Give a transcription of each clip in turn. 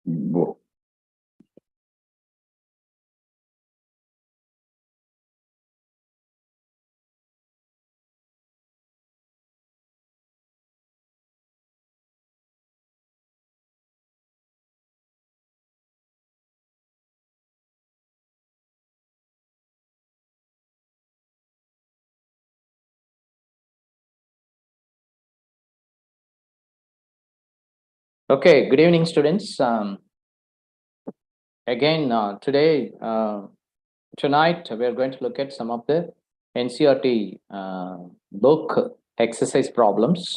Go. Okay, good evening, students. Again, tonight, we are going to look at some of the NCERT book exercise problems.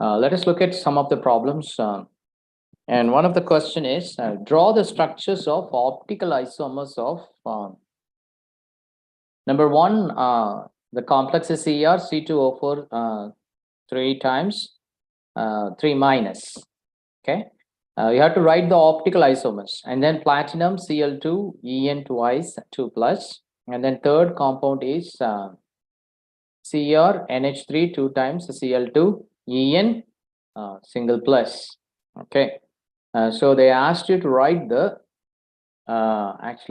Let us look at some of the problems. And one of the question is, draw the structures of optical isomers of number one, the complex is CR, C2O4 3 times 3 minus. Okay. You have to write the optical isomers, and then platinum Cl2 En twice 2 plus, and then third compound is Cr NH3 2 times Cl2 En single plus. Okay, so they asked you to write the optical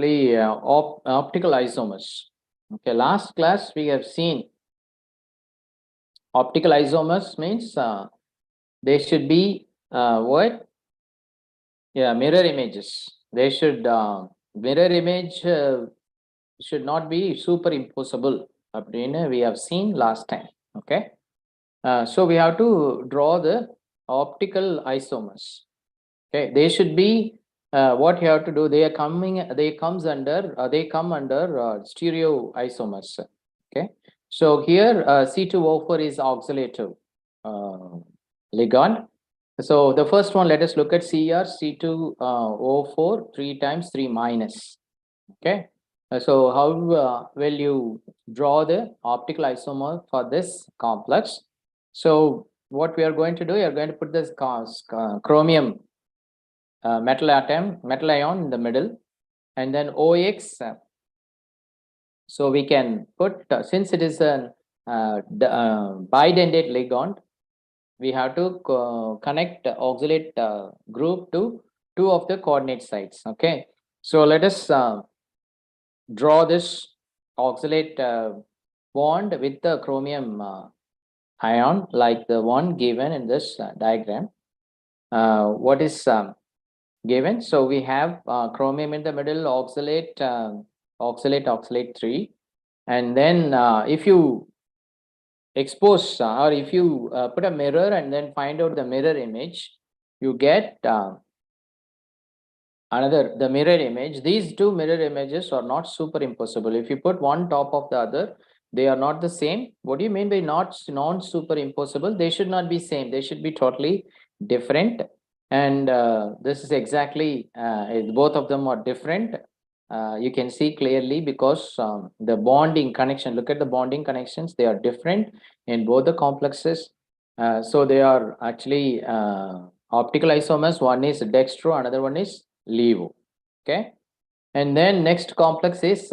isomers. Okay, last class we have seen optical isomers means they should be what? Yeah, mirror images. They should mirror image should not be superimposable. We have seen last time. Okay, so we have to draw the optical isomers. Okay, they should be what you have to do. They are coming. They comes under. They come under stereo isomers. Okay, so here C2O4 is oxalative ligand. So the first one, let us look at Cr C2O4 3 times 3 minus. Okay, so how will you draw the optical isomer for this complex? So what we are going to do, we are going to put this chromium metal ion in the middle, and then OX. So we can put since it is a bidentate ligand, we have to connect oxalate group to two of the coordinate sites. Okay, so let us draw this oxalate bond with the chromium ion like the one given in this diagram. What is given? So we have chromium in the middle, oxalate 3, and then if you expose or if you put a mirror and then find out the mirror image, you get the mirror image. These two mirror images are not superimposable. If you put one top of the other, they are not the same. What do you mean by non-superimposable? They should not be same. They should be totally different. And this is exactly both of them are different. You can see clearly because the bonding connection, look at the bonding connections, they are different in both the complexes. So they are actually optical isomers. One is dextro, another one is levo. Okay, and then next complex is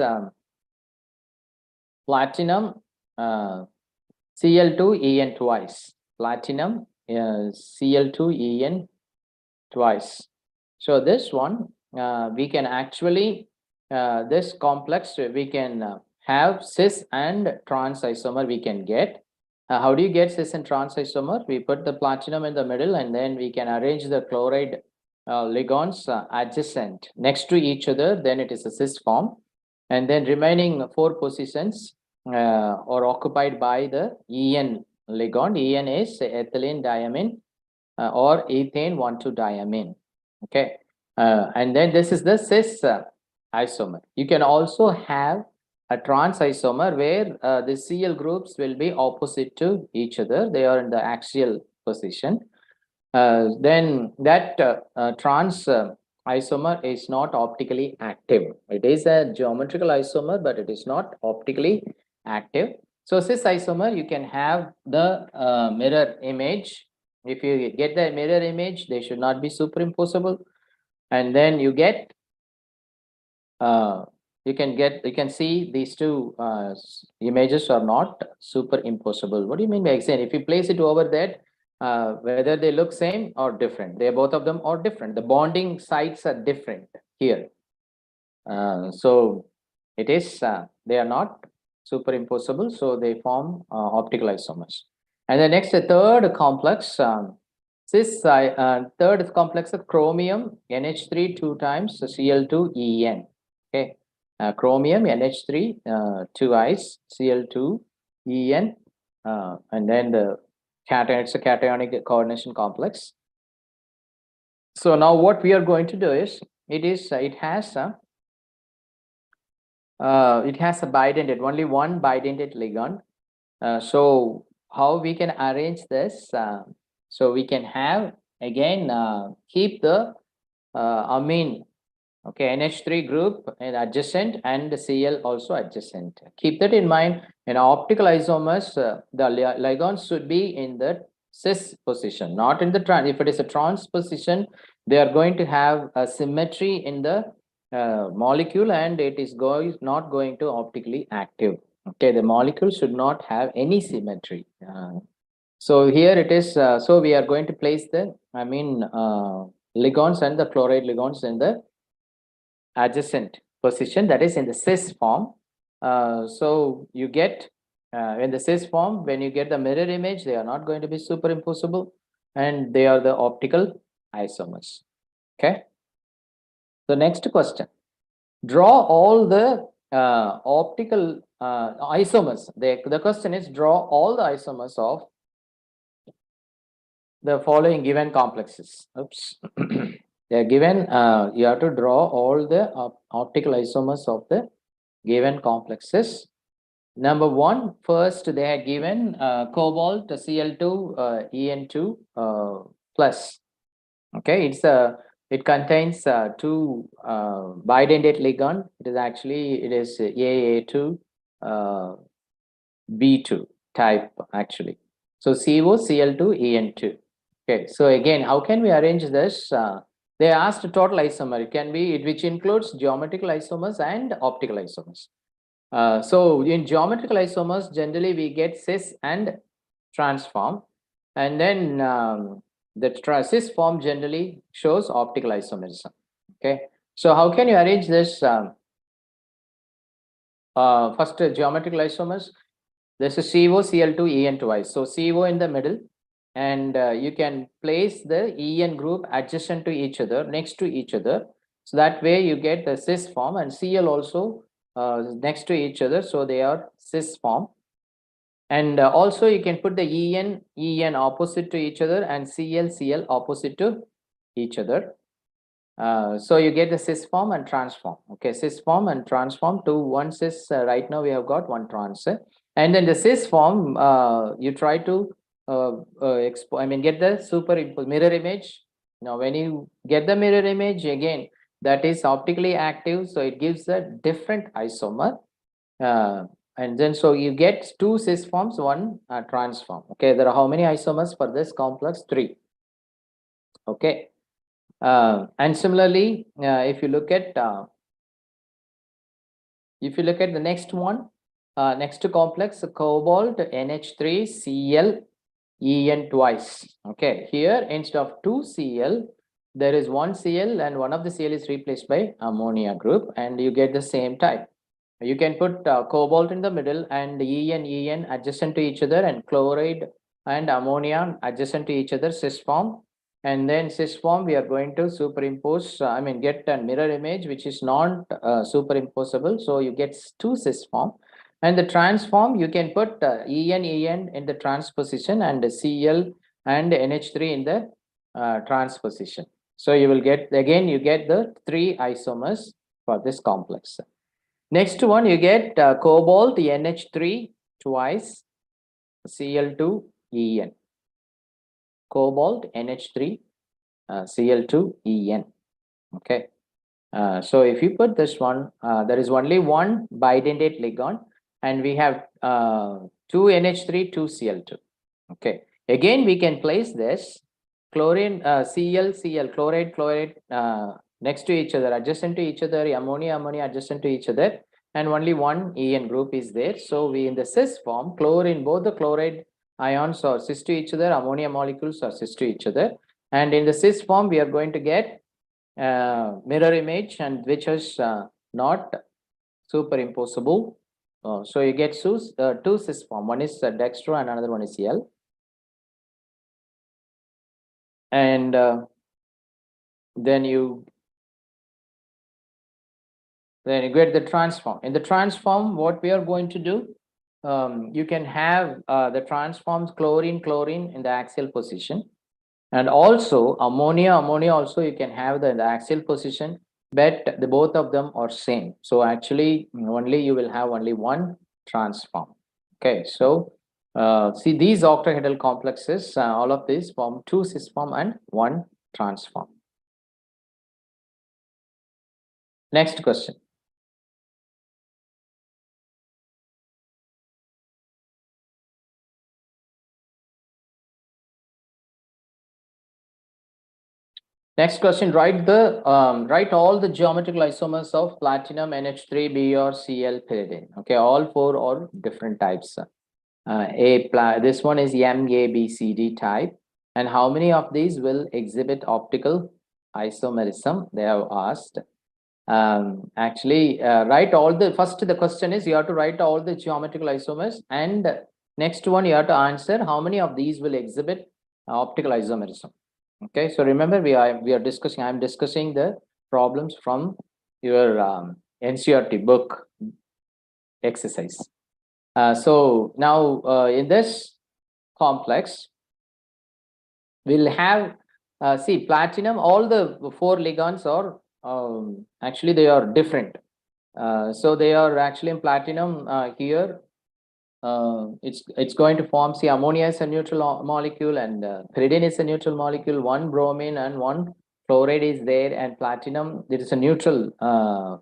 platinum Cl2En twice. Platinum Cl2En twice. So this one we can actually this complex we can have cis and trans isomer we can get. How do you get cis and trans isomer? We put the platinum in the middle, and then we can arrange the chloride ligands adjacent next to each other, then it is a cis form, and then remaining 4 positions are occupied by the En ligand. En is ethylene diamine or ethane 1,2-diamine. Okay, and then this is the cis isomer. You can also have a trans isomer where the Cl groups will be opposite to each other. They are in the axial position. Then that trans isomer is not optically active. It is a geometrical isomer, but it is not optically active. So cis isomer, you can have the mirror image. If you get the mirror image, they should not be superimposable. And then you get you can see these two images are not superimposable. What do you mean by extent? If you place it over that, whether they look same or different. They both of them are different. The bonding sites are different here. So it is they are not superimposable, so they form optical isomers. And the next, the third complex, third complex of chromium NH3 2 times Cl2 En. Okay, chromium NH3 2 I's Cl2 En, and then the cation. It's a cationic coordination complex. So now what we are going to do is it has a bidentate, only one bidentate ligand. So how we can arrange this? So we can have again keep the amine, okay, NH3 group in adjacent and Cl also adjacent. Keep that in mind. In optical isomers, the ligands should be in the cis position, not in the trans. If it is a trans position, they are going to have a symmetry in the molecule, and it is not going to optically active. Okay, the molecule should not have any symmetry. So here it is. So we are going to place the ligands and the chloride ligands in the adjacent position, that is in the cis form. So you get in the cis form, when you get the mirror image, they are not going to be superimposable, and they are the optical isomers. Okay. So next question, draw all the optical isomers. The question is, draw all the isomers of the following given complexes. Oops. They are given, you have to draw all the optical isomers of the given complexes. Number one, first they are given cobalt Cl2 En2 plus. Okay, it contains two bidentate ligand. It is AA2 B2 type actually. So CO Cl2 En2. Okay, so again, how can we arrange this? They asked total isomer. It can be which includes geometrical isomers and optical isomers. So in geometrical isomers, generally we get cis and trans form, and then the cis form generally shows optical isomerism. Okay, so how can you arrange this? First, geometrical isomers. This is CO Cl2 En twice. So CO in the middle, and you can place the En group adjacent to each other, next to each other. So that way you get the cis form, and Cl also next to each other, so they are cis form. And also you can put the En opposite to each other, and Cl opposite to each other. So you get the cis form and trans form. Okay, cis form and trans form. To one cis, right now we have got one trans. And then the cis form, you try to get the mirror image. Now when you get the mirror image, again, that is optically active, so it gives a different isomer. And then so you get two cis forms, one trans form. Okay, there are how many isomers for this complex? 3. Okay. And similarly, if you look at the next one, next complex, cobalt NH3 Cl En twice. Okay, here instead of 2 Cl, there is 1 Cl, and one of the Cl is replaced by ammonia group, and you get the same type. You can put cobalt in the middle, and En adjacent to each other, and chloride and ammonia adjacent to each other, cis form. And then cis form, we are going to superimpose, get a mirror image which is not superimposable. So you get 2 cis form. And the trans form, you can put En in the trans position, and Cl and NH3 in the trans position. So you will get, again, you get the 3 isomers for this complex. Next one, you get cobalt NH3 twice Cl2 En. Cobalt NH3 Cl2 En. Okay. So if you put this one, there is only one bidentate ligand, and we have 2 NH3, 2 Cl2. Okay. Again, we can place this chlorine, Cl, chloride, next to each other, adjacent to each other, ammonia adjacent to each other, and only one En group is there. So we, in the cis form, chlorine, both the chloride ions are cis to each other, ammonia molecules are cis to each other. And in the cis form, we are going to get mirror image, and which is not superimposable. So you get two cis form. One is dextro and another one is L. And then you get the transform. In the transform, what we are going to do, you can have the transforms chlorine in the axial position, and also ammonia also you can have the axial position, but the both of them are same. So actually only you will have only one transform. Okay, so see these octahedral complexes, all of these form two cis form and one transform. Next question. Next question, write all the geometrical isomers of platinum, NH3, BR, Cl, pyridine. Okay, all four are different types. This one is MABCD type. And how many of these will exhibit optical isomerism? They have asked. Actually, write all the, first the question is you have to write all the geometrical isomers, and next one you have to answer how many of these will exhibit optical isomerism. Okay, so remember we are discussing, I'm discussing the problems from your NCERT book exercise. So now in this complex, we'll have, see platinum, all the four ligands are, actually they are different. So they are actually in platinum here. It's going to form, see, ammonia is a neutral molecule, and pyridine is a neutral molecule. One bromine and one fluoride is there, and platinum, it is a neutral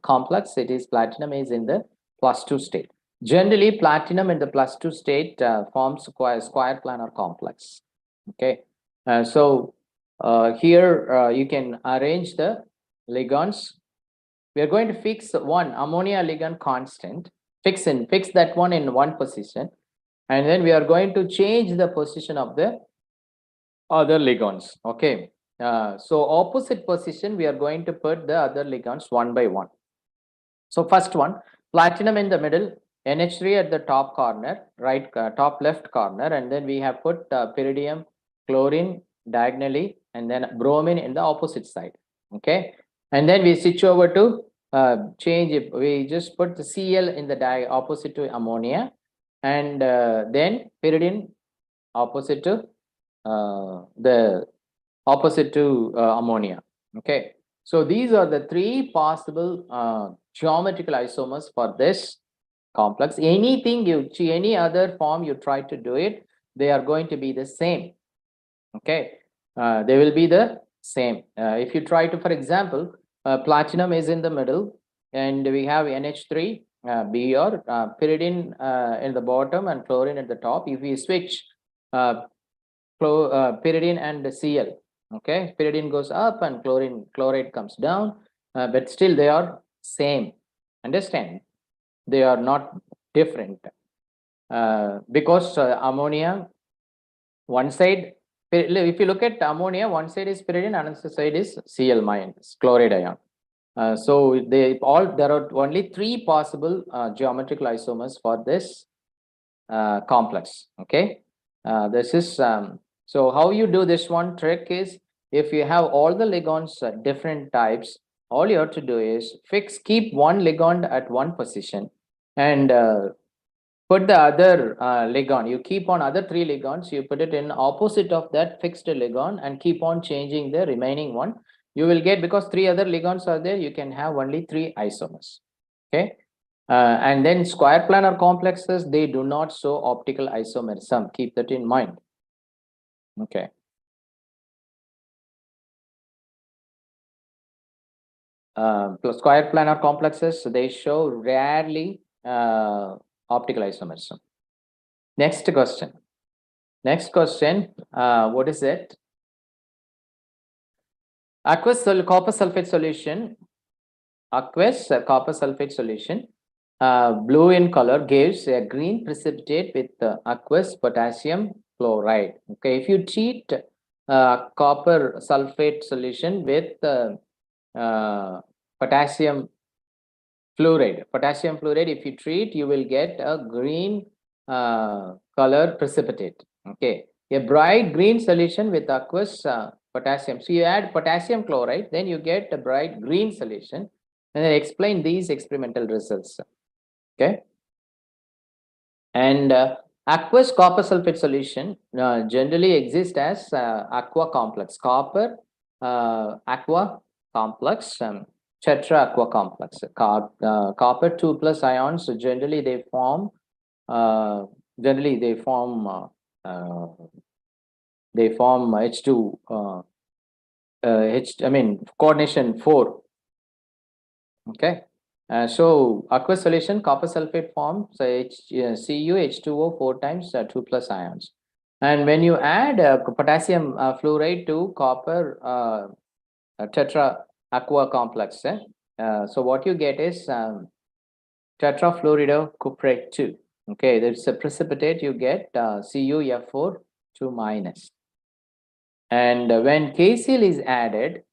complex. It is, platinum is in the +2 state. Generally, platinum in the +2 state forms square planar complex. Okay, so here you can arrange the ligands. We are going to fix one ammonia ligand constant. Fix that one in one position, and then we are going to change the position of the other ligands. Okay, so opposite position we are going to put the other ligands one by one. So first one, platinum in the middle, NH3 at the top corner, right, top left corner, and then we have put pyridium, chlorine diagonally, and then bromine in the opposite side. Okay, and then we switch over to change it. We just put the Cl in the opposite to ammonia, and then pyridine opposite to ammonia. Okay, so these are the three possible geometrical isomers for this complex. Anything you see, any other form you try to do it, they are going to be the same. Okay, they will be the same. If you try to, for example, platinum is in the middle, and we have NH3, Br, pyridine in the bottom, and fluorine at the top. If we switch pyridine and Cl, okay, pyridine goes up and chloride comes down, but still they are same. Understand? They are not different, because ammonia, one side, if you look at ammonia, one side is pyridine, another side is Cl minus, chloride ion. So there are only three possible geometrical isomers for this complex. Okay, this is so how you do this one trick is, if you have all the ligands different types, all you have to do is keep one ligand at one position, and put the other ligand. You keep on other three ligands, you put it in opposite of that fixed ligand, and keep on changing the remaining one. You will get, because three other ligands are there, you can have only three isomers. Okay, and then square planar complexes, they do not show optical isomerism. Keep that in mind. Okay. Square planar complexes, they show rarely optical isomerism. Next question. What is it? Aqueous copper sulfate solution. Aqueous copper sulfate solution, blue in color, gives a green precipitate with aqueous potassium chloride. Okay, if you treat copper sulfate solution with potassium fluoride. Potassium fluoride, if you treat, you will get a green color precipitate. Okay, a bright green solution with aqueous potassium. So you add potassium chloride, then you get a bright green solution. And I explain these experimental results. Okay, and aqueous copper sulfate solution generally exists as aqua complex, copper aqua complex, tetra aqua complex. Copper 2 plus ions, so generally they form uh, H2 I mean coordination 4. Okay, so aqueous solution copper sulfate forms Cu H2O 4 times 2 plus ions. And when you add potassium fluoride to copper tetra aqua complex, so what you get is tetrafluoridocuprate 2. Okay, there's a precipitate, you get CuF4 2 minus. And when KCl is added,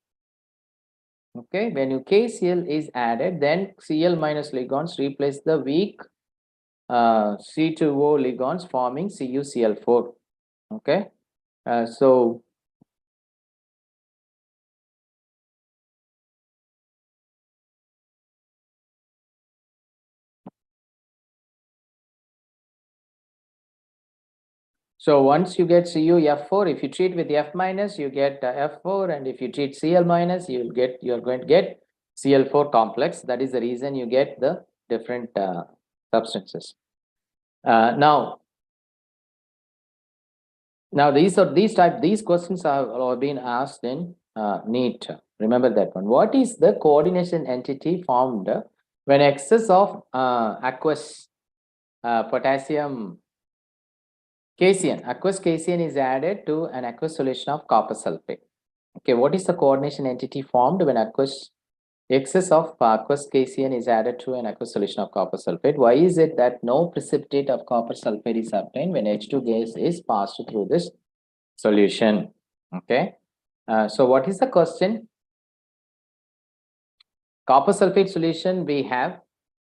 okay, when KCl is added, then Cl minus ligands replace the weak C2O ligands forming CuCl4. Okay, so once you get CuF4, if you treat with F minus, you get F4, and if you treat Cl minus, you're going to get Cl4 complex. That is the reason you get the different substances. Now these questions are being asked in NEET. Remember that one. What is the coordination entity formed when excess of aqueous potassium aqueous casein is added to an aqueous solution of copper sulfate? Okay, what is the coordination entity formed when excess of aqueous casein is added to an aqueous solution of copper sulfate? Why is it that no precipitate of copper sulfate is obtained when H2 gas is passed through this solution? Okay, so what is the question? Copper sulfate solution we have,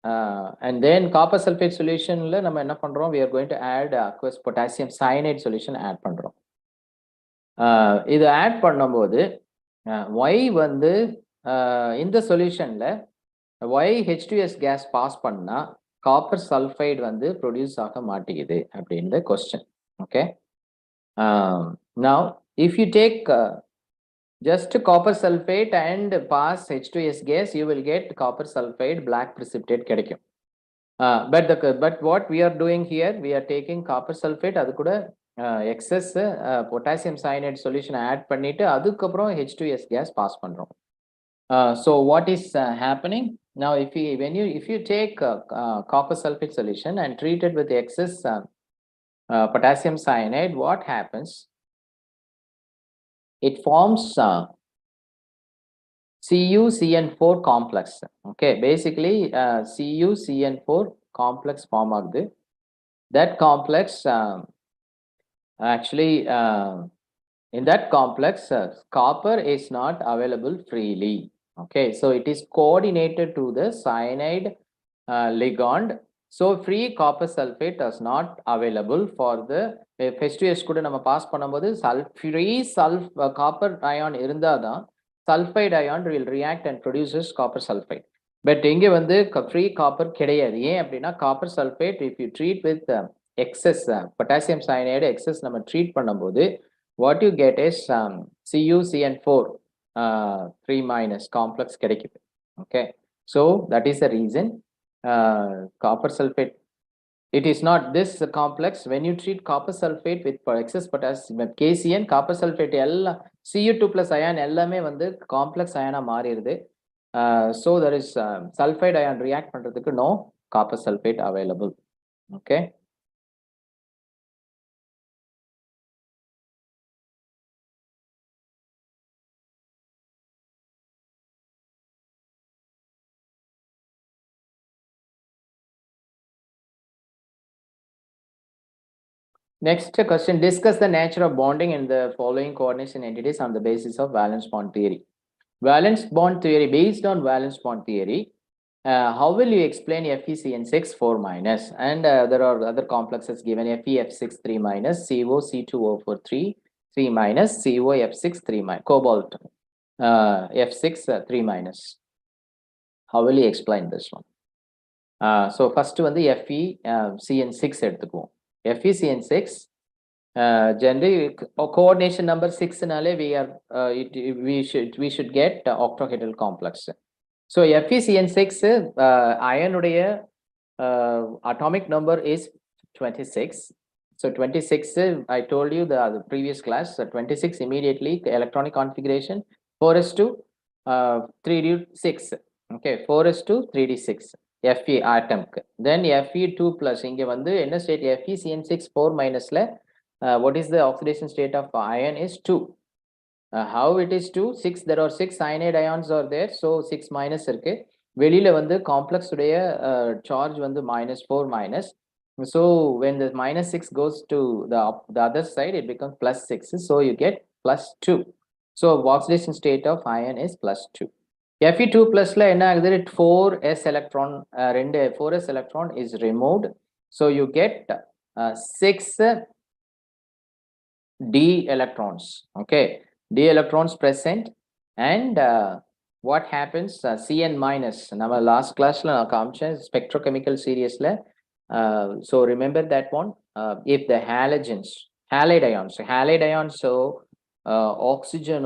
and then copper sulfate solution we are going to add aqueous potassium cyanide solution add பண்றோம். இது add பண்ணும்போது y வந்து இந்த சொல்யூஷன்ல y H2S gas pass பண்ணா copper sulfide வந்து produce ஆக மாட்டேங்குது அப்படின்ற question. Okay, now if you take just copper sulfate and pass H2S gas, you will get copper sulfide black precipitate கிடைக்கும். But what we are doing here, we are taking copper sulfate, அது கூட excess potassium cyanide solution add பண்ணிட்டு அதுக்கப்புறம் H2S gas pass பண்றோம். So what is happening now? If you take copper sulfate solution and treat it with excess potassium cyanide, what happens? It forms CuCN4 complex. Okay, basically CuCN4 complex form agudhu. That complex actually in that complex copper is not available freely. Okay, so it is coordinated to the cyanide ligand. So free copper sulfate is not available for the H2S கூட நம்ம pass பண்ணும்போது free copper ion இருந்தாதான் sulfide ion will react and produces copper sulfate. But இங்க வந்து free copper கிடையாது. ஏன் அப்படின்னா copper sulfate if you treat with excess potassium cyanide excess நம்ம treat பண்ணும்போது what you get is CuCN4 3 minus complex கிடைக்குது. Okay, so that is the reason copper sulfate, it is not this complex. When you treat copper sulfate with excess potassium KCN, copper sulfate எல்லாம் Cu2 plus ion எல்லாமே வந்து complex ion மாறிடுது. So there is sulfide ion react பண்றதுக்கு no copper sulfate available. Okay, Next question, discuss the nature of bonding in the following coordination entities on the basis of valence bond theory. Valence bond theory, based on valence bond theory, how will you explain FeCN6 4 minus? And there are other complexes given, FeF6 3 minus, CO C2O4 3 minus, COF6 3 minus, cobalt F6 3 minus. How will you explain this one? So first வந்து FeCN6 எடுத்துக்குவோம். FeCN6 generally coordination number 6 நாலே we should get octahedral complex. So FeCN6 iron உடைய atomic number is 26. So 26, I told you the previous class, 26 immediately electronic configuration 4s2 3d6. Okay, 4s2 3d6 Fe atom. Then Fe2 plus இங்க வந்து என்ன state FeCN6 4 minusல what is the oxidation state of iron is 2. How it is 2? 6, there are 6 cyanide ions are there, so 6 minus இருக்கு. வெளியில வந்து complex உடைய charge வந்து -4 minus. So when the -6 goes to the other side, it becomes +6. So you get +2. So oxidation state of iron is +2. Fe2 plusல என்ன ஆகுது? 4s electron 4s electron is removed. So you get 6 d electrons. Okay, d electrons present. And what happens? Cn minus. Nama last class la kaamchen spectrochemical series la. So remember that one. If the halide ions, so oxygen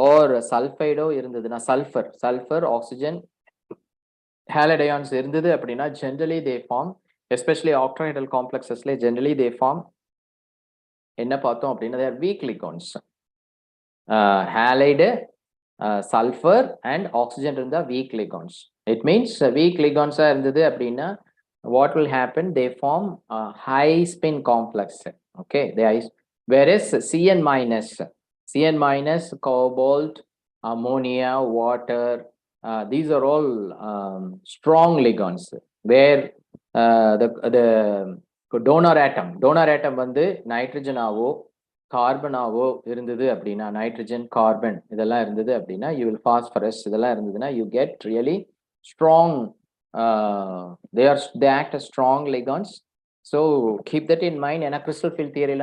or sulfide irundaduna, sulfur oxygen halide ions irundhudu appadina, generally they form, especially octahedral complexes la generally they form enna paathom appadina, they are weak ligands. Halide, sulfur and oxygen irundha weak ligands. It means weak ligands ah irundhudu appadina, what will happen? They form a high spin complex. Okay, whereas Cn minus, cobalt, ammonia, water, these are all strong ligands, where the donor atom வந்து nitrogen ஆவோ carbon ஆவோ இருந்தது அப்படின்னா, nitrogen, carbon இதெல்லாம் இருந்தது அப்படின்னா, you will phosphorus இதெல்லாம் இருந்ததுன்னா, you get really strong, they act as strong ligands. So keep that in mind. And a crystal field theory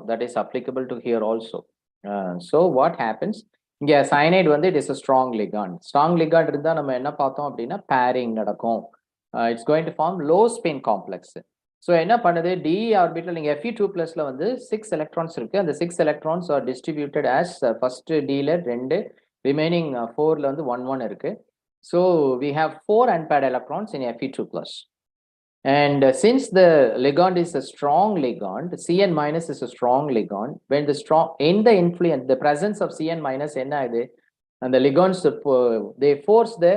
that is applicable to here also. So what happens? Yeah, cyanide வந்து it is a strong ligand. Strong ligand இருந்தா நம்ம என்ன பார்த்தோம் அப்படின்னா pairing நடக்கும். It's going to form low spin complex. So என்ன பண்ணுது? d orbital நீங்க Fe2 plusல வந்து 6 electrons இருக்கு. அந்த 6 electrons are distributed as first d ல 2, remaining 4ல வந்து 1 இருக்கு. So we have 4 unpaired electrons in Fe2 plus. And since the ligand is a strong ligand, Cn minus is a strong ligand. When in the influence, the presence of Cn minus enna idu, and the ligands they force the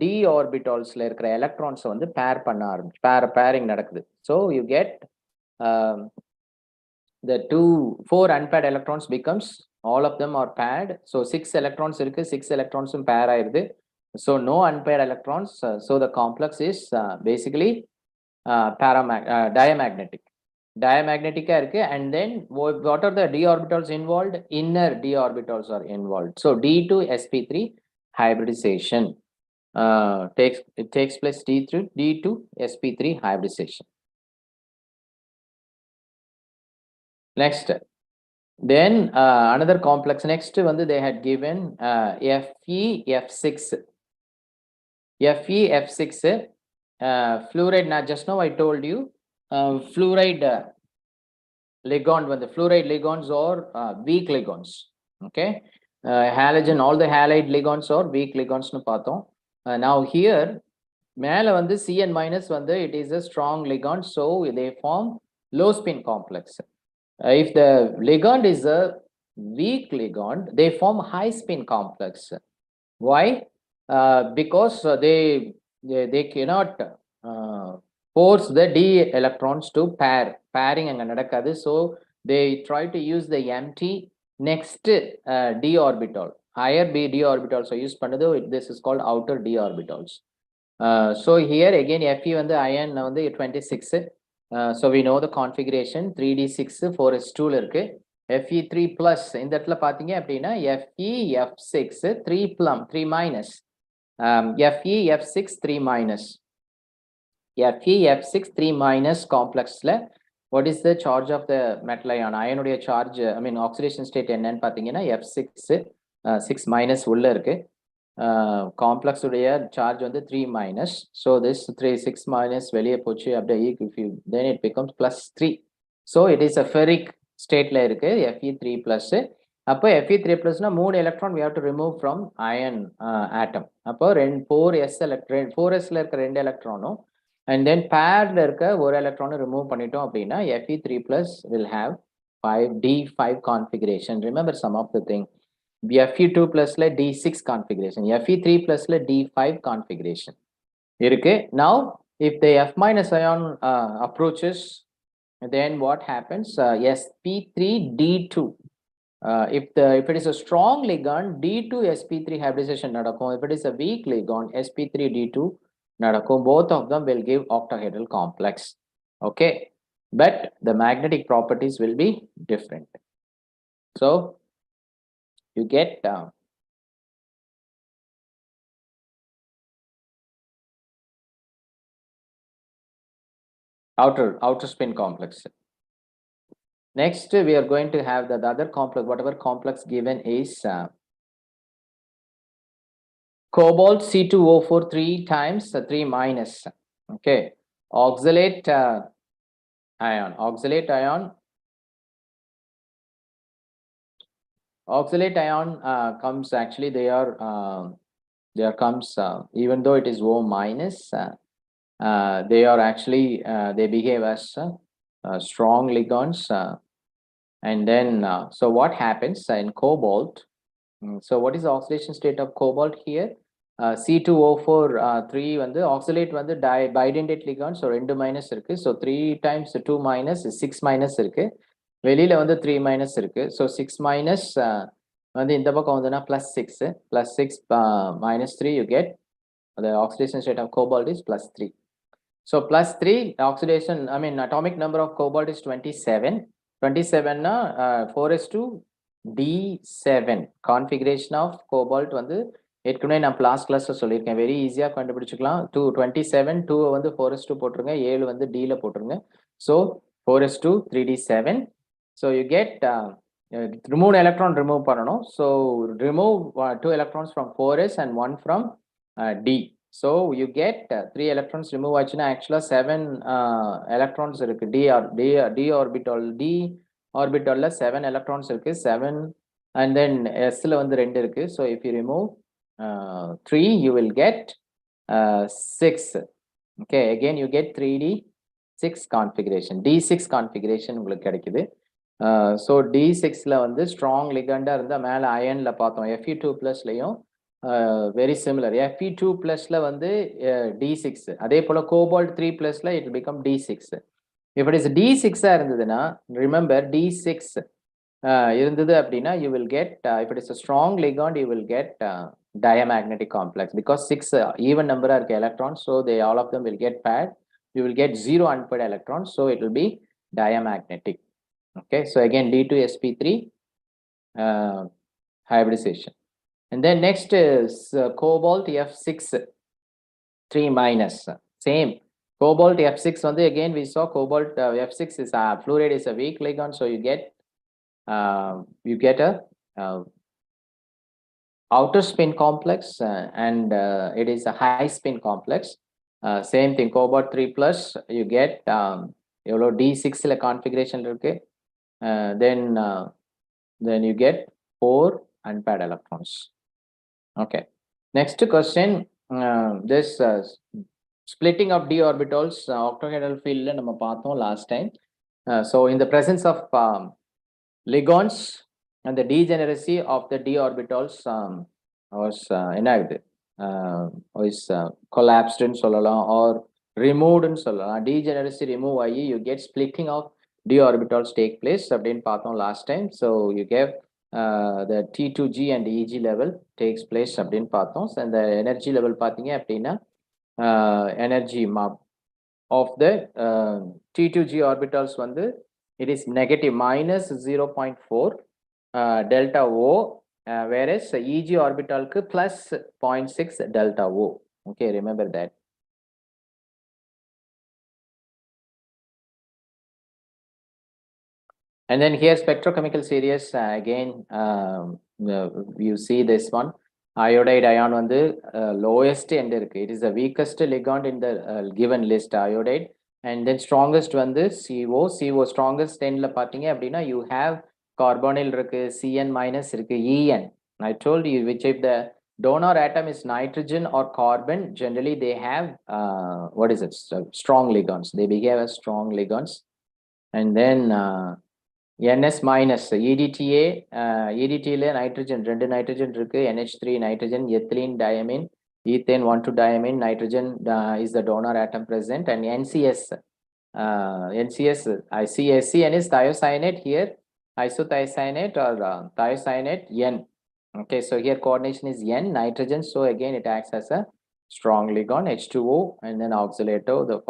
d orbitals la irukra electrons வந்து pair பண்ண ஆரம்பிச்சு pairing நடக்குது. So you get the 4 unpaired electrons becomes all of them are paired. So 6 electrons இருக்கு, 6 electrons pair ஆயிருது. So no unpaired electrons. So the complex is basically diamagnetic. And then what are the d orbitals involved? Inner d orbitals are involved. So d to sp3 hybridization takes place. d to sp3 hybridization. Next, then another complex. Next வந்து they had given FeF6 fluoride. Now just now I told you fluoride ligand, when the fluoride ligands are weak ligands. Okay, halogen, all the halide ligands are weak ligands nu paathom. Now here மேல வந்து Cn minus வந்து it is a strong ligand, so they form low spin complex. If the ligand is a weak ligand, they form high spin complex. Why? Because they cannot force the d electrons to pairing anga nadakadhu. So they try to use the empty next d orbital, higher d orbitals are used பண்ணது. This is called outer d orbitals. So here again Fe வந்து iron வந்து 26, So we know the configuration 3d6 4s2 ல இருக்கு. Fe3 plus இந்த இடத்துல பாத்தீங்க அப்படின்னா Fe F6 3 plum 3 minus Fe F6 3 minus Fe F6 3 minus complexல what is the charge of the metal ion அயனுடைய charge I mean oxidation state என்னன்னு பாத்தீங்கன்னா F6 6 minus உள்ள இருக்கு. Complex உடைய charge வந்து 3 minus, so this 6 minus வெளியே போச்சு அப்படியே if you then it becomes plus 3, so it is a ferric stateல இருக்கு Fe3 plus. அப்போ Fe3 plus னா 3 electron we have to remove from iron atom. அப்போ 4s electron 4s ல இருக்க 2 electron and then paired ல இருக்க ஒரு electron remove பண்ணிட்டோம் அப்படின்னா Fe3 plus will have 5d5 configuration. Remember some of the thing. Fe2 plus la D6 configuration, Fe3 plus la D5 configuration. Now, if the F minus ion approaches, then what happens? Sp3 D2. If it is a strong ligand, D2 sp3 hybridization nadakum. If it is a weak ligand, sp3 D2 nadakum. Both of them will give octahedral complex. Okay, but the magnetic properties will be different. So you get outer spin complex. Next, we are going to have the other complex, whatever complex given is cobalt C2O4 3 times 3 minus. Okay, oxalate ion. Oxalate ion comes actually there comes even though it is O minus, they are actually they behave as strong ligands, and then so what happens in cobalt? So what is the oxidation state of cobalt here? C2O4 3 வந்து oxalate வந்து bidentate ligand, so 2 minus இருக்கு, so 3 times 2 minus 6 minus இருக்கு, வெளியில வந்து 3 minus இருக்கு, so 6 minus வந்து இந்த பக்கம் வந்துனா plus 6 minus 3 you get the oxidation state of cobalt is plus 3. So plus 3 oxidation, I mean atomic number of cobalt is 27. 27 na 4s2 D7 configuration of cobalt வந்து ஏற்கனவே நான் லாஸ்ட் கிளாஸ்ல சொல்லியிருக்கேன், very ஈஸியா கண்டுபிடிச்சுக்கலாம். 27 2 வந்து 4s2 போட்டுருங்க, 7 வந்து D ல போட்டுருங்க. So 4s2 3d7. So you get remove electron remove பண்ணணும். So remove 2 electrons from 4s and 1 from D. So you get 3 electrons remove ஆச்சுன்னா actually 7 electrons இருக்கு. D orbital 7 electrons இருக்கு, 7 and then S ல வந்து 2 இருக்கு. So if you remove 3 you will get 6. Okay, again you get 3d6 configuration, D6 configuration உங்களுக்கு கிடைக்குது. So D6 ல வந்து strong ligand இருந்தா மேல ironல பார்த்தோம், Fe2 plus லையும் very similar. Fe2 plus la வந்து D6, அதே போல cobalt 3 plus la it will become D6. If it is D6 இருந்ததுன்னா remember D6 இருந்தது அப்படின்னா you will get if it is a strong ligand you will get diamagnetic complex, because 6 even number இருக்க electrons, so they all of them will get paired, you will get 0 unpaired electrons, so it will be diamagnetic. Okay, so again D2 sp3 hybridization. And then next is cobalt F6 3 minus. Same cobalt F6 on the again we saw cobalt F6 is fluoride is a weak ligand, so you get a outer spin complex and it is a high spin complex. Same thing, cobalt 3 plus you get D6 la configuration இருக்கு, then you get 4 unpaired electrons. Okay, next question, this splitting of d orbitals octahedral field la நம்ம பார்த்தோம் last time. So in the presence of ligands and the degeneracy of the d orbitals was is collapsed ன்னு சொல்லலாம் or removed ன்னு சொல்லலாம். Degeneracy remove ஆகி you get splitting of d orbitals take place அப்படின்னு பார்த்தோம் last time. So you gave the T2G and EG level takes place அப்படின்னு பார்த்தோம். So the energy level பார்த்தீங்க அப்படின்னா energy of the T2G orbitals it is negative minus 0.4 delta O, whereas EG orbital plus 0.6 delta O. Okay, remember that. And then here spectrochemical series again, you see this one. Iodide ion lowest end irukku. It is the weakest ligand in the given list, iodide. And then strongest CO. CO strongest end la pathinga appadina you have carbonyl irukku, CN minus irukku, EN. I told you which if the donor atom is nitrogen or carbon, generally they have what is it? Strong ligands. They behave as strong ligands. And then NS minus EDTA, EDTA nitrogen, ரெண்டு nitrogen இருக்கு, NH3 nitrogen, ethylene diamine, ethane 1,2 diamine, nitrogen is the donor atom present, and NCS, NCS, SCN is thiocyanate here, isothiocyanate or thiocyanate N. Okay, so here coordination is N, nitrogen, so again it acts as a strong ligand, H2O, and then oxalato,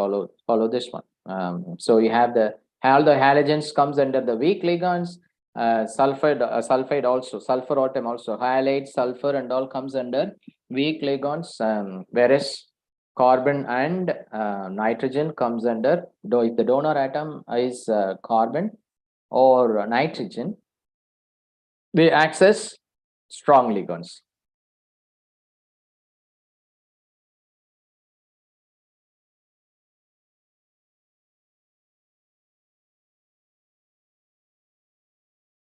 follow this one. So you have all the halogens comes under the weak ligands, sulfide also, sulfur atom also, halide, sulfur and all comes under weak ligands, whereas carbon and nitrogen comes under, if the donor atom is carbon or nitrogen, they access strong ligands.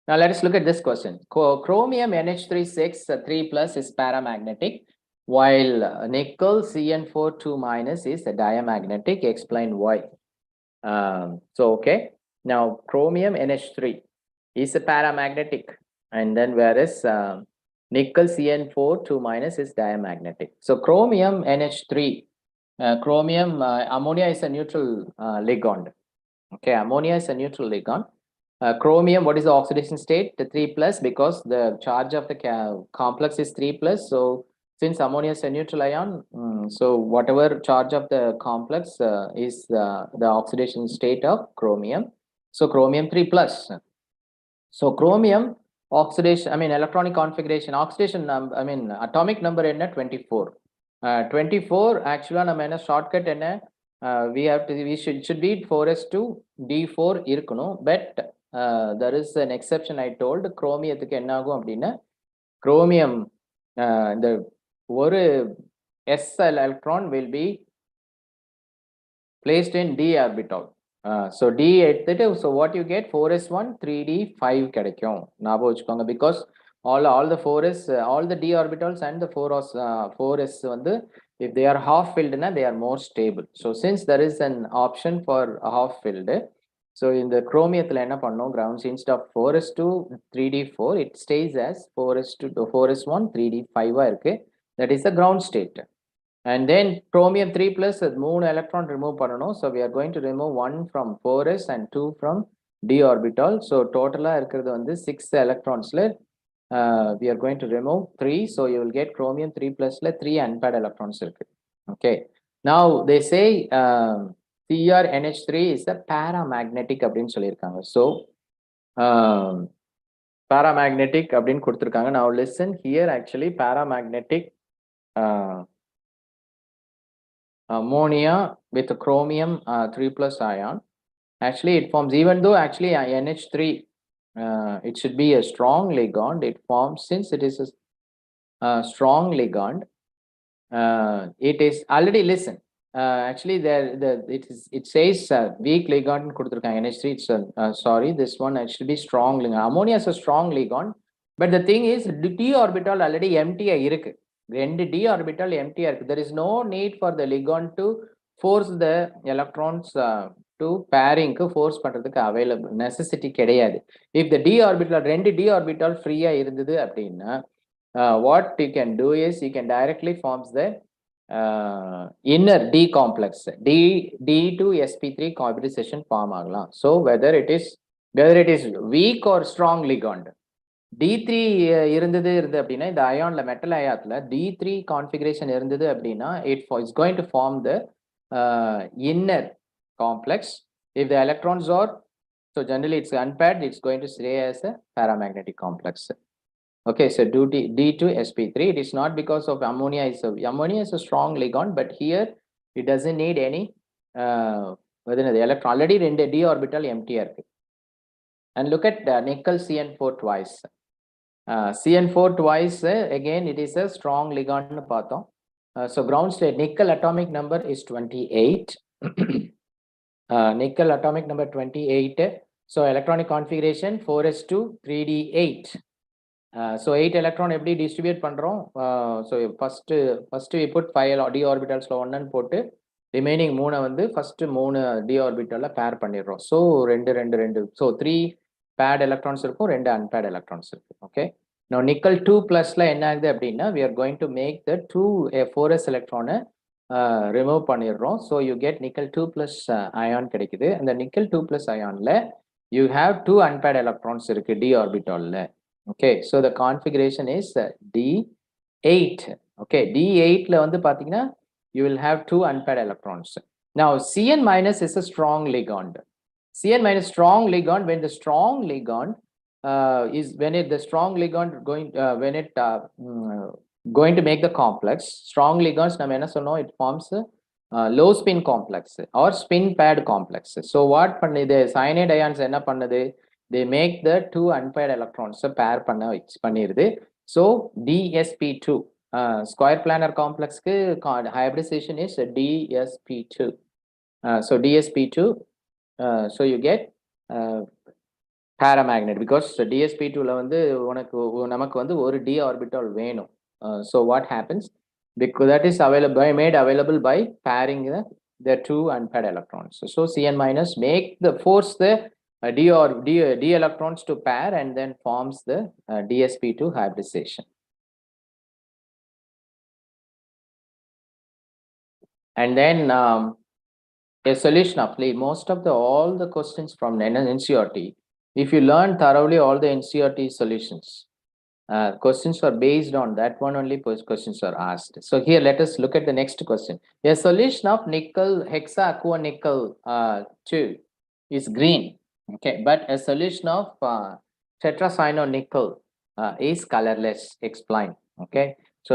Now let us look at this question. Chromium NH3 3 plus is paramagnetic, while nickel CN4 2 minus is diamagnetic. Explain why. So okay, now chromium NH3 is a paramagnetic, and then whereas nickel CN4 2 minus is diamagnetic. So chromium NH3, chromium ammonia is a neutral ligand. Okay, ammonia is a neutral ligand. Chromium, what is the oxidation state? The 3 plus, because the charge of the complex is 3 plus. So since ammonia is a neutral ion, so whatever charge of the complex is the oxidation state of chromium. So chromium 3 plus. So chromium oxidation, electronic configuration, oxidation, atomic number in 24. 24 actually shortcut in we should be 4s2 D4 irukano, but there is an exception. I told chromiumthukku enna agum appadina, chromium the oru s electron will be placed in d orbital. So d எடுத்துட்டு, so what you get 4s1 3d5 கிடைக்கும், ஞாபகம் வச்சுக்கோங்க. Because all the 4s, all the d orbitals and the 4s if they are half filled, they are more stable. So since there is an option for half filled, so in the chromium என்ன பண்ணோம், grounds instead of 4s2 3d4 it stays as 4s1 3d5 இருக்கு. That is the ground state. And then chromium 3 plus 3 electron remove பண்ணனும். So we are going to remove 1 from 4s and 2 from d orbital. So total இருக்கிறது 6 electrons we are going to remove 3. So you will get chromium 3 plus 3 unpaired electrons இருக்கு. Okay, now they say CrNH3 is a paramagnetic அப்படின்னு சொல்லியிருக்காங்க. So paramagnetic அப்படின்னு கொடுத்திருக்காங்க. Now listen here, actually paramagnetic ammonia with a chromium 3 plus ion, actually it forms, even though actually NH3 it should be a strong ligand, it forms, since it is a strong ligand, it is already, listen, actually it says weak ligand கொடுத்திருக்காங்க NH3. It's sorry, this one should be strong ligand. Ammonia is a strong ligand, but the thing is d orbital already empty இருக்கு. ரெண்டு d orbital empty இருக்கு. There is no need for the ligand to force the electrons to pairing force பண்றதுக்கு available necessity கிடையாது. If the d orbital, ரெண்டு d orbital free இருந்தது அப்படின்னா, what you can do is you can directly forms the inner d complex, d2 sp3 hybridization form ஆகலாம். So whether it is weak or strong ligand, D3 இருந்தது அப்படின்னா, இந்த அயான்ல metal அயாத்துல D3 configuration இருந்தது அப்படின்னா, it's going to form the inner complex. If the electrons are, so generally it's unpaired, it's going to stay as a paramagnetic complex. Okay, so D to sp3, it is not because of ammonia is a strong ligand, but here it doesn't need any the electron already in the d orbital empty. And look at nickel CN4 twice. CN4 twice, again it is a strong ligand. So ground state nickel atomic number is 28. Nickel atomic number 28. So electronic configuration 4s2 3d8. So 8 electron every distribute pandrom. So first we put 5 d orbitals la 1 and put remaining 3 வந்து first 3 d orbital la pair பண்ணிரோம். So 2 so 3 paired electrons இருக்கும், 2 unpaired electrons இருக்கு. Okay, now nickel 2 plus la என்ன ஆகுது அப்படினா we are going to make the 2 4s electron remove பண்ணிரோம். So you get nickel 2 plus ion கிடைக்குது. அந்த nickel 2 plus ion la you have 2 unpaired electrons இருக்கு d orbital la. Okay, so the configuration is D8. Okay, D8 la vandu pathina you will have 2 unpaired electrons. Now Cn minus is a strong ligand. Cn minus strong ligand, when the strong ligand is the strong ligand going to make the complex. Strong ligands nam enna sonnom, it forms low spin complex or spin paired complex. So what pannudhu cyanide ions enna pannudhu, they make the 2 unpaired electrons pair பண்ணிருது. So DsP2 square planar complex hybridization is DsP2. So DsP2, so you get paramagnet because DsP2 la வந்து நமக்கு வந்து ஒரு d orbital வேணும். So what happens, because that is made available by pairing the 2 unpaired electrons. So Cn minus force the d electrons to pair and then forms the DsP2 hybridization. And then a solution of most of all the questions from NCERT, if you learn thoroughly all the NCERT solutions, questions are based on that one only. Questions are asked. So here let us look at the next question. A solution of nickel hexaqua nickel 2 is green. Okay, but a solution of tetracyanonickel is colorless. Explain. Okay, so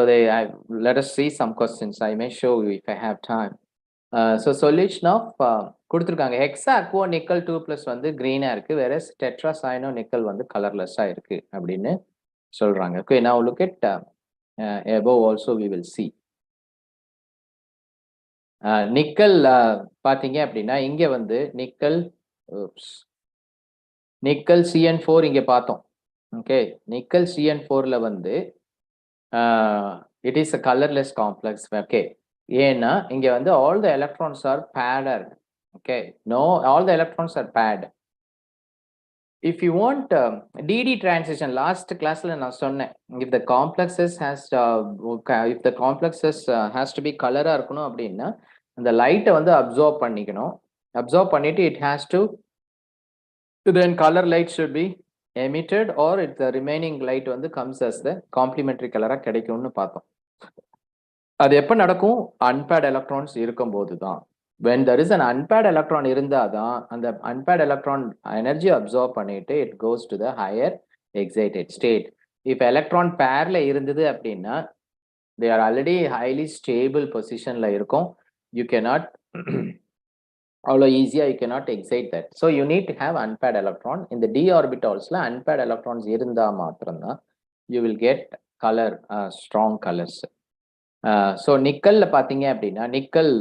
let us see some questions. I may show you if I have time. So solution of கொடுத்திருக்காங்க hexaqua nickel 2 plus வந்து green ஆ இருக்கு, whereas tetracyanonickel வந்து colorless ஆ இருக்கு அப்படின்னு சொல்றாங்க. Okay, now look at above also we will see. Nickel பாத்தீங்க அப்படின்னா இங்க வந்து நிக்கல் CN4 இங்க பார்த்தோம். ஓகே, நிக்கல் CN4 ல வந்து it is a colorless complex. Okay, ஏன்னா இங்க வந்து all the electrons are paired. Okay, no, all the electrons are paired. If you want DD transition, last class la na சொன்னேன், if the complexes has to be color ஆ இருக்கணும் அப்படின்னா அந்த லைட்டை வந்து absorb பண்ணிக்கணும். அப்சார்ப் பண்ணிட்டு it has to then color light should be emitted or the remaining light வந்து comes as the complementary color கிடைக்கும்னு பார்த்தோம். அது எப்ப நடக்கும்? unpaired electrons இருக்கும்போது தான். When there is an unpaired electron இருந்தாதான் அந்த unpaired electron energy absorb பண்ணிட்டு it goes to the higher excited state. If electron pairல இருந்தது அப்படின்னா they are already highly stable positionல இருக்கும். You cannot அவ்வளோ ஈஸியா you cannot excite that. So you need to have unpaired electron. In the d orbitals unpaired electrons இருந்தா மாத்திரம்தான் you will get color, strong colors. So நிக்கல்ல பாத்தீங்க அப்படின்னா nickel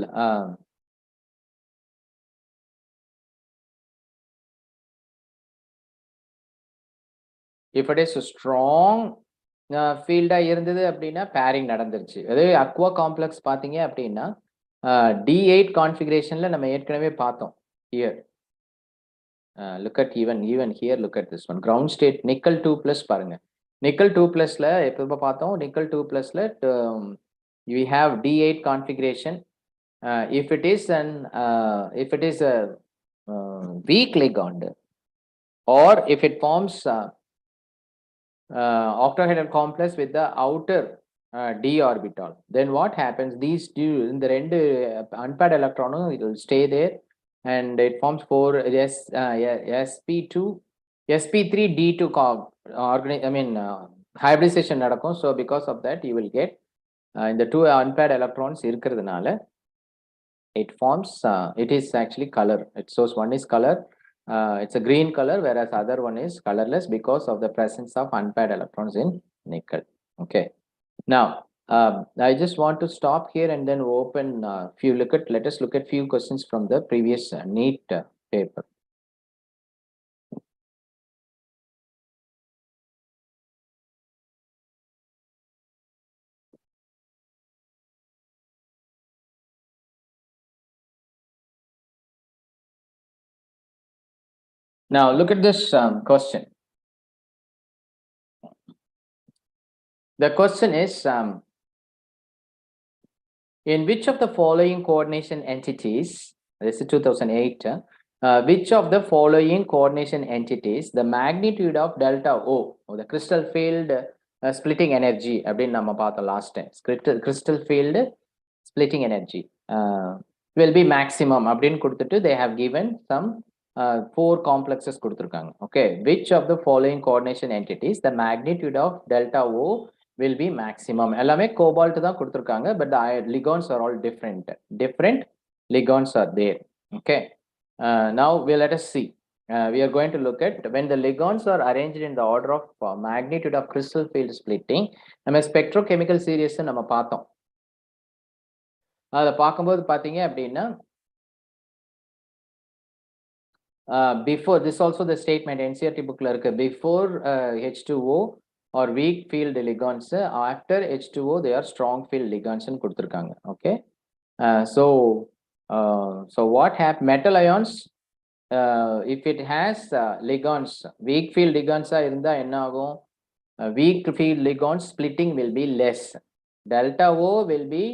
if it is a strong field இருந்தது அப்படின்னா pairing நடந்துருச்சு. அதே aqua complex பாத்தீங்க அப்படின்னா D8 configurationல நம்ம ஏற்கனவே பார்த்தோம். Here look at even here, look at this one, ground state nickel 2 plus பாருங்க. nickel 2 plus ல எப்ப பார்த்தோம், nickel 2 plus ல we have D8 configuration. If it is a weak ligand or if it forms octahedral complex with the outer d orbital, then what happens, these two in the rendu unpaired electron it will stay there and it forms 4 sp2 sp3d2 hybridization நடக்கும். So because of that you will get in the two unpaired electrons இருக்கிறதுனால it forms it is actually color. It shows one is color, it's a green color, whereas other one is colorless because of the presence of unpaired electrons in nickel. Okay, now I just want to stop here and then open let us look at few questions from the previous NEET paper. Now look at this question. The question is, in which of the following coordination entities, this is 2008, which of the following coordination entities the magnitude of delta O, or the crystal field splitting energy, அப்படின்னு நம்ம பார்த்தோம் last time, crystal field splitting energy will be maximum அப்படின்னு கொடுத்துட்டு they have given some 4 complexes கொடுத்திருக்காங்க. Okay, which of the following coordination entities the magnitude of delta O will be maximum? எல்லாமே cobalt தான் கொடுத்திருக்காங்க, but the ligands are all different ligands are there. Okay, now let us see. We are going to look at when the ligands are arranged in the order of magnitude of crystal field splitting. நம்ம spectrochemical series நம்ம பார்த்தோம். அதை பார்க்கும்போது பார்த்தீங்க அப்படின்னா before this also the statement NCERT bookல இருக்கு, before H2O or weak field ligands, after H2O they are strong field ligands ன்னு கொடுத்திருக்காங்க. Okay, so what have metal ions, if it has ligands, weak field ligands இருந்தா என்ன ஆகும்? Weak field ligands splitting will be less. Delta O will be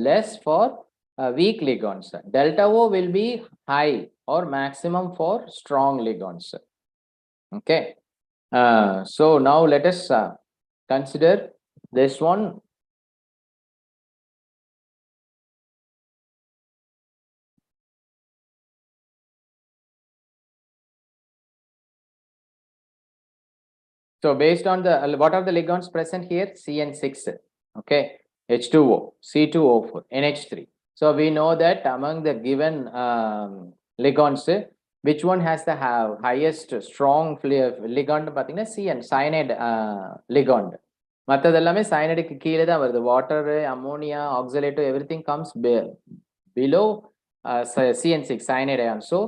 less for weak ligands. Delta O will be high or maximum for strong ligands. Okay, so now let us consider this one. So based on the what are the ligands present here? CN6, okay, H2O, C2O4, NH3. So we know that among the given ligands, which one has the highest strong ligand? பார்த்தீங்கன்னா CN, cyanide ligand. மற்றதெல்லாமே cyanide கீழே தான் வருது. Water, ammonia, oxalate, everything comes below CN6, cyanide ion. So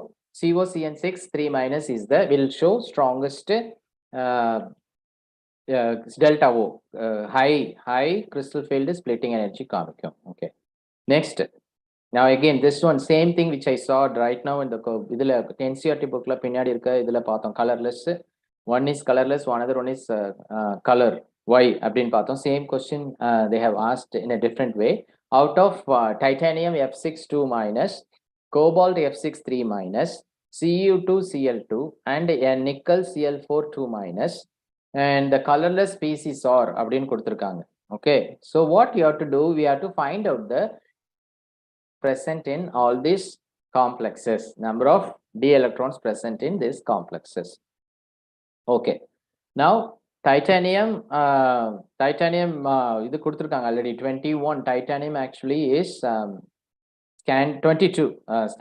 COCN6 3- is the will show strongest delta O, high crystal field splitting energy காமிக்கும். Okay, next, now again this one same thing which I saw right now in the இதுல NCERT bookல பின்னாடி இருக்க இதுல பார்த்தோம் colorless, one is colorless, another one is color. Why அப்படின்னு பார்த்தோம். Same question they have asked in a different way. Out of titanium F6 2-, cobalt F6 3-, Cu2 Cl2 and a nickel Cl4 2-, and the colorless species are அப்படின்னு கொடுத்திருக்காங்க. Okay, so what you have to do, we have to find out the present in all these complexes, number of d electrons present in these complexes. Okay, now titanium இது கொடுத்திருக்காங்க already 21. Titanium actually is 22.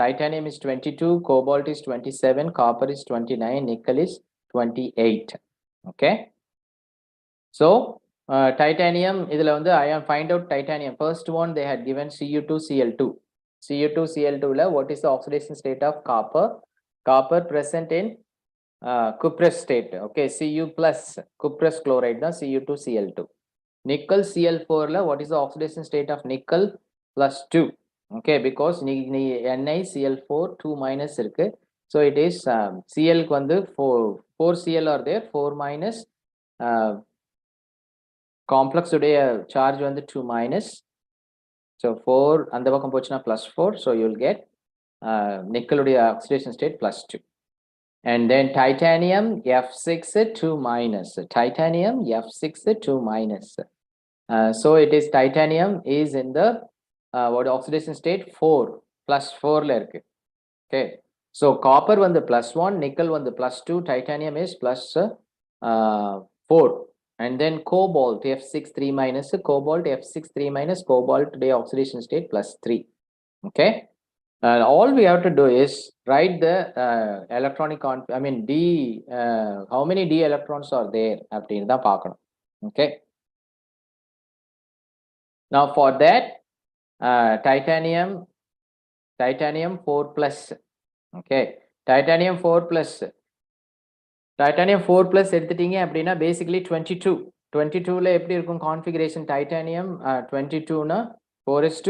Titanium is 22, cobalt is 27, copper is 29, nickel is 28. Okay, so titanium இதுல வந்து I am find out titanium. First one they had given Cu2 Cl2. Cu2 Cl2 la what is the oxidation state of copper? Copper present in cuprous state. Okay, Cu plus cuprous chloride da Cu2 Cl2. Nickel Cl4 la what is the oxidation state of nickel? +2. Okay, because NiCl4 2- இருக்கு. So it is Cl க்கு வந்து 4 Cl are there, 4- complex உடைய charge வந்து 2-. So 4 அந்த பக்கம் போச்சுனா +4, so you will get nickel உடைய oxidation state +2. And then titanium F6 2-, titanium F6 2-. So it is titanium is in the what oxidation state 4 +4 ல இருக்கு. Okay, so copper வந்து +1, nickel வந்து +2, titanium is +4, and then cobalt F6 3 minus, cobalt F6 3 minus, cobalt day oxidation state +3. Okay, all we have to do is write the electronic D, how many d electrons are there அப்படின்னு தான் பார்க்கணும். Okay, now for that titanium 4 plus. Okay, titanium 4 plus எடுத்துட்டீங்க அப்படின்னா basically 22. 22ல எப்படி இருக்கும் configuration titanium 22 னா 4s2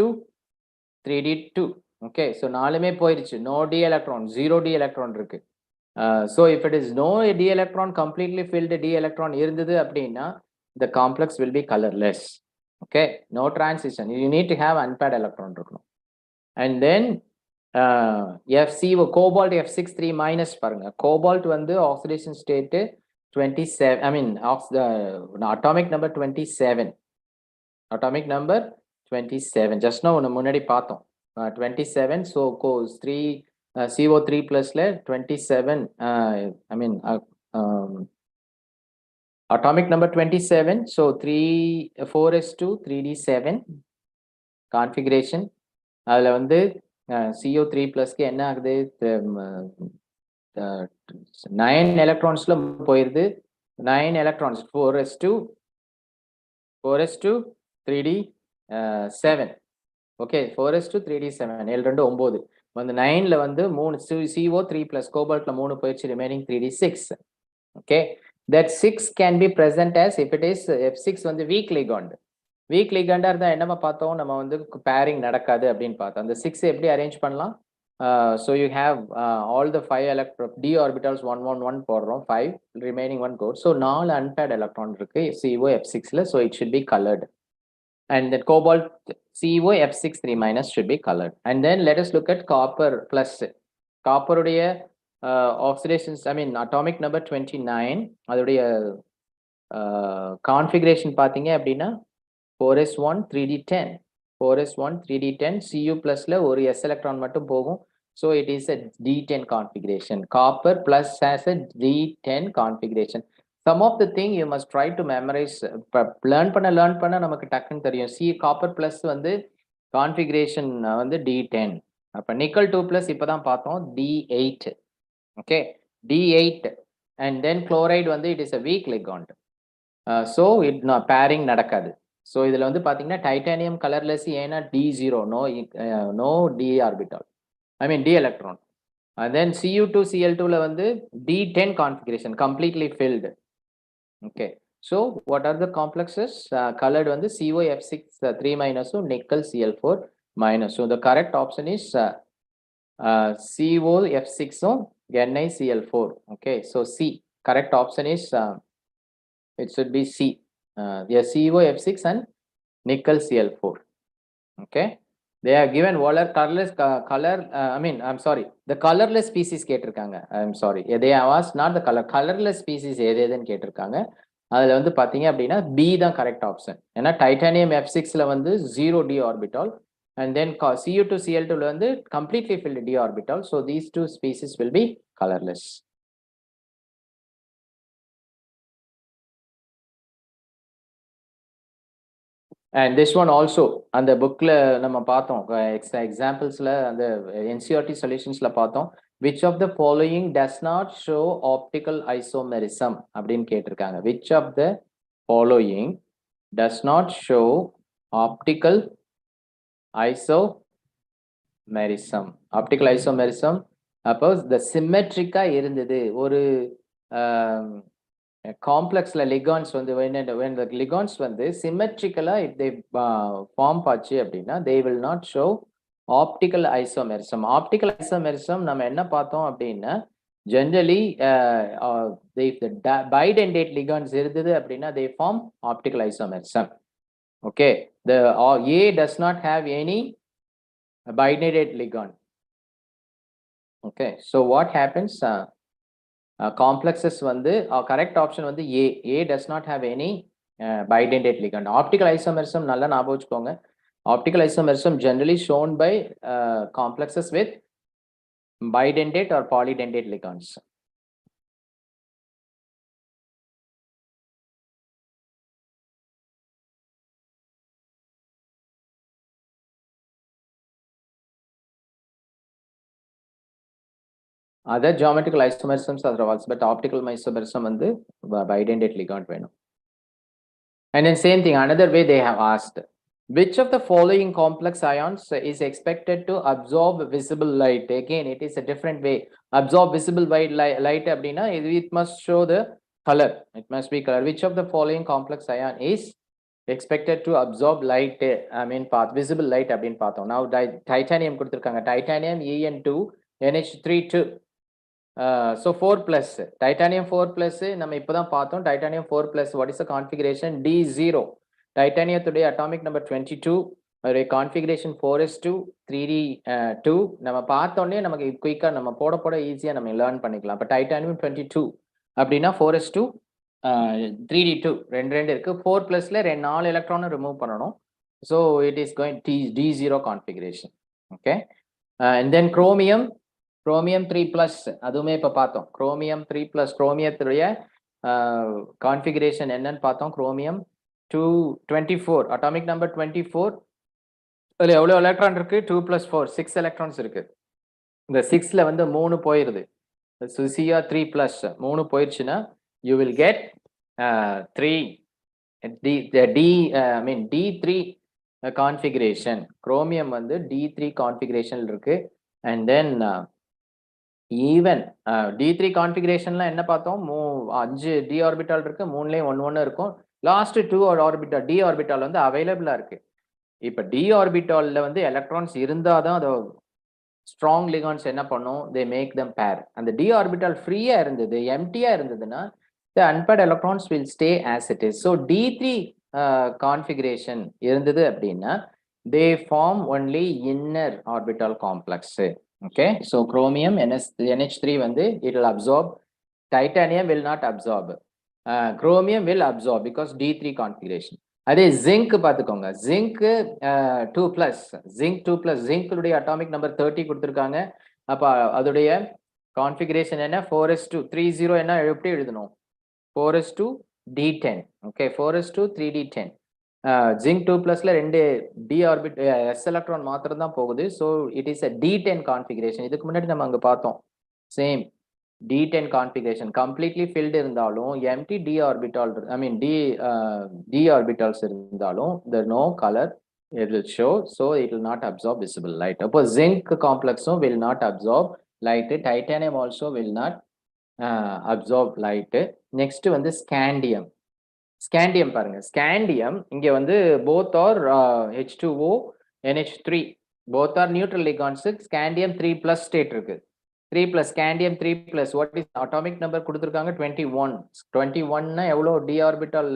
3d2. Okay, so நாலுமே போயிருச்சு, no d electron, 0 d electron இருக்கு. So if it is no d electron, completely filled d electron இருந்தது அப்படின்னா the complex will be colorless. Okay, no transition, you need to have unpaired electron இருக்கணும். And then FCO cobalt F6 3 minus பாருங்க, cobalt வந்து oxidation state 27, atomic number 27, atomic number 27, just now ஒன்னு முன்னாடி பார்த்தோம் 27, so goes 3 CO3 plusல 27, atomic number 27, so 4s2 3d7 configuration. அதுல வந்து CO3 ப்ளஸ்க்கு என்ன ஆகுது, 9 எலக்ட்ரான்ஸ்ல போயிருது, 9 electrons 4s2 3d7. Okay, 4s2 3d7 L2 9 வந்து 9ல வந்து 3 CO3 பிளஸ் கோபால்ட்ல 3 போயிடுச்சு, remaining 3d6. Okay, that 6 can be present as if it is F6 வந்து weak ligand. Week லிகண்டா இருந்தா என்னமா பார்த்தோம், நம்ம வந்து பேரிங் நடக்காது அப்படின்னு பார்த்தோம். அந்த 6 எப்படி அரேஞ்ச் பண்ணலாம், so you have all the 5 electron d orbitals 1 1 1 போடுறோம், 5 remaining 1 goes, so 4 unpaired electron இருக்கு CO F6ல, so it should be colored, and then cobalt CO F6 3 minus should be colored. And then let us look at copper plus. copper உடைய oxidations, atomic number 29, அதோடைய configuration பாத்தீங்க அப்படின்னா 4s1 3d10, 4s1 3d10, Cu plusல ஒரு s electron மட்டும் போகும், so it is a d10 configuration. Copper plus has a d10 configuration. Some of the thing you must try to memorize, learn பண்ண நமக்கு டக்குன்னு தெரியும். copper plus வந்து configuration வந்து d10. அப்ப nickel 2 plus இப்பதான் பார்த்தோம் d8. okay, d8, and then chloride வந்து it is a weak ligand, so it pairing நடக்காது. ஸோ இதில் வந்து பார்த்தீங்கன்னா டைட்டானியம் கலர்லெஸ், ஏன்னா D0, no D orbital, D electron. and then Cu2 Cl2ல வந்து D10 configuration, completely filled. okay, so what are the complexes colored வந்து CO F6 3 minus, nickel Cl4 minus, so the correct option is CO F6 NiCl4. okay, so C, correct option is it should be C. Yes, CO F6 and nickel Cl4. okay, they are given colorless the colorless species கேட்டிருக்காங்க. I'm sorry, they have asked not the colorless species எதுன்னு கேட்டிருக்காங்க. அதுல வந்து பாத்தீங்க அப்படின்னா B தான் correct option, ஏன்னா titanium F6ல வந்து 0 d orbital, and then Cu2 Cl2ல வந்து completely filled d orbital, so these two species will be colorless. And this one also அந்த புக்ல நம்ம பார்த்தோம், எக்ஸாம்பிள்ஸ்ல அந்த NCERT சொல்யூஷன்ஸ்ல பார்த்தோம், which of the following does not show optical isomerism அப்படின்னு கேட்டிருக்காங்க. which of the following does not show optical isomerism. optical isomerism அப்போ the symmetric-ஆ இருந்தது, ஒரு காம்ப்ளெக்ஸ்ல ligands வந்து when the ligands வந்து symmetrically if they form பாச்சு அப்படின்னா they will not show optical isomerism. optical isomerism நம்ம என்ன பார்த்தோம் அப்படின்னா generally if the bidentate ligands இருந்தது அப்படின்னா they form optical isomerism. okay, the A does not have any bidentate ligand. okay, so what happens, complexes வந்து correct option வந்து A does not have any bidentate ligand. optical isomerism நல்லா ஞாபகம் வச்சுக்கோங்க, optical isomerism generally shown by complexes with bidentate or polydentate ligands. Other geometrical isomerisms are also, but optical isomerism and the bidentate ligand venum. And then same thing, another way they have asked, which of the following complex ions is expected to absorb visible light? Again, it is a different way. Absorb visible light abdina, it must show the color. It must be color. Which of the following complex ion is expected to absorb light, I mean path, visible light abdin path. Now titanium titanium En2 NH3 2. So 4 plus titanium 4 plus நம்ம இப்போதான் பார்த்தோம் titanium 4 plus what is the configuration D0 titanium today atomic number 22 ஒரு configuration 4s2 3d2 நம்ம பார்த்தோன்னே நமக்கு குயிக்கா நம்ம போட ஈஸியா நம்ம லேர்ன் பண்ணிக்கலாம் அப்ப titanium 22 அப்படின்னா 4s2 3d2 ரெண்டு இருக்கு 4 plusல 4 எலக்ட்ரானை ரிமூவ் பண்ணணும் so it is going D0 configuration okay and then chromium 3 plus அதுமே இப்ப பார்த்தோம் chromium 3 plus chromiumத்துடைய configuration என்னன்னு பார்த்தோம் chromium 224 atomic number 24 அதுல எவ்வளவு எலக்ட்ரான் இருக்கு 2 plus 4 6 electrons இருக்கு இந்த 6ல வந்து 3 போயிருது so Cr 3 plus 3 போயிருச்சுனா you will get 3 I mean D3 configuration chromium வந்து D3 configuration இருக்கு and then even D3 configuration என்ன பார்த்தோம் 5 d orbital இருக்கு 3லயே 1 இருக்கும் லாஸ்ட் 2 orbital d orbital வந்து அவைலபிளா இருக்கு இப்ப d orbitalல வந்து எலக்ட்ரான்ஸ் இருந்தாதான் அது ஸ்ட்ராங் ligands என்ன பண்ணும் they make them pair அந்த d orbital ஃப்ரீயா இருந்தது எம்டியா இருந்ததுன்னா the unpaired electrons will stay as it is so D3 configuration இருந்தது அப்படின்னா they form only inner orbital complex okay so chromium NH3 வந்து it will absorb titanium will not absorb chromium will absorb because D3 configuration அதே zinc பாத்துக்கோங்க zinc 2 plus zinc 2 plus zinc உடைய atomic number 30 கொடுத்திருக்காங்க அப்ப அதுடைய configuration என்ன 4s2 30 என்ன எப்படி எழுதணும் 4s2 D10 okay 4s2 3d10 zinc 2 plusல ரெண்டு d orbit s electron மாத்திரம் தான் போகுது so it is a D10 configuration இதுக்கு முன்னாடி நம்ம அங்க பார்த்தோம் same D10 configuration completely filled இருந்தாலும் empty d orbital I mean d orbitals இருந்தாலும் there no color it will show so it will not absorb visible light அப்போ zinc complex will not absorb light titanium also will not absorb light next வந்து scandium பாருங்க scandium இங்க வந்து both are H2O NH3 both are neutral ligands scandium 3 plus state இருக்கு 3 plus scandium 3 plus what is atomic number கொடுத்திருக்காங்க 21 னா எவ்வளவு d orbital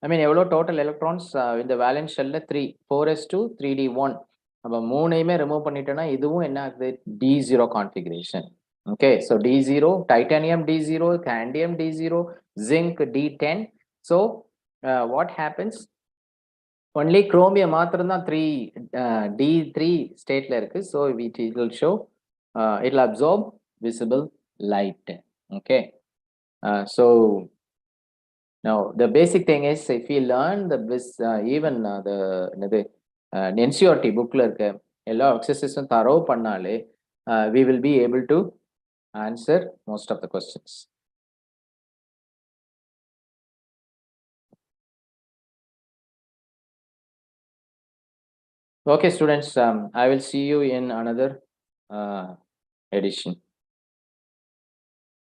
I mean எவ்வளவு total electrons இந்த valence shellல 3 4s2 3d1 அப்ப மூணையுமே ரிமூவ் பண்ணிட்டேன்னா இதுவும் என்ன ஆகுது D0 configuration okay so D0 titanium D0 scandium D0 zinc D10 so what happens only chromium மாத்திரம் தான் 3 D3 stateல இருக்கு so it will show it will absorb visible light okay so now the basic thing is if you learn the even the NCERT bookல இருக்க எல்லா எக்ஸர்சைஸும் தரோ பண்ணாலே we will be able to answer most of the questions. Okay, students, I will see you in another edition.